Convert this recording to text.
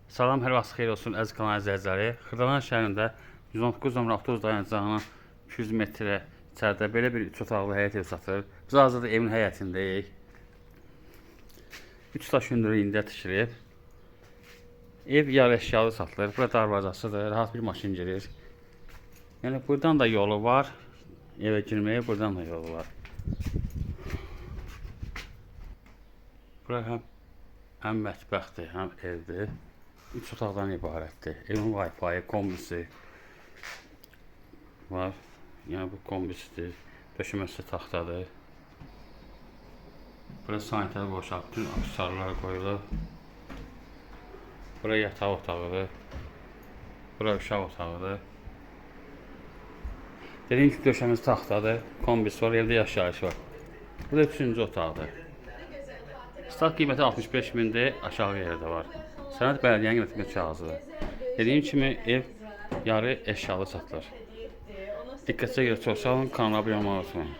Salam, hər vaxt xeyir olsun əziz kanal izləyiciləri. Xırdalan şəhərində 119 nömrə avtobus dayanacağına 200 metrə içəridə belə bir 3 otaqlı həyət ev satılır. Biz hazırda evin həyətindəyik. 3 daş hündürlüyündə tikilib. Ev yarı əşyalı satılır. Burada darvazasıdır, rahat bir maşın girir. Yəni buradan da yolu var. Evə girməyə buradan da yolu var. Bura həm mətbəxdir, həm evdir. 3 otaqdan ibarətdir. Evin Wi-Fi, kombisi var. Yəni bu kombisidir. Döşəməsi taxtadır. Buraya sanitar boşaq, bütün aksesuarlar qoyulub. Buraya yataq otağıdır. Buraya uşaq otağıdır. Dediyim ki, döşəməsi taxtadır. Kombisi var, evdə yaşayış var. Burada 3-cü otaqdır. Start qiyməti 65 mindir, aşağı yerdə var. Sənəd bələdiyyənin yönetmə kağızıdır. Dediyim kimi ev yarı əşyalı satılır. Diqqətə görə çox sağ olun, kanala abunə olmayı unutmayın.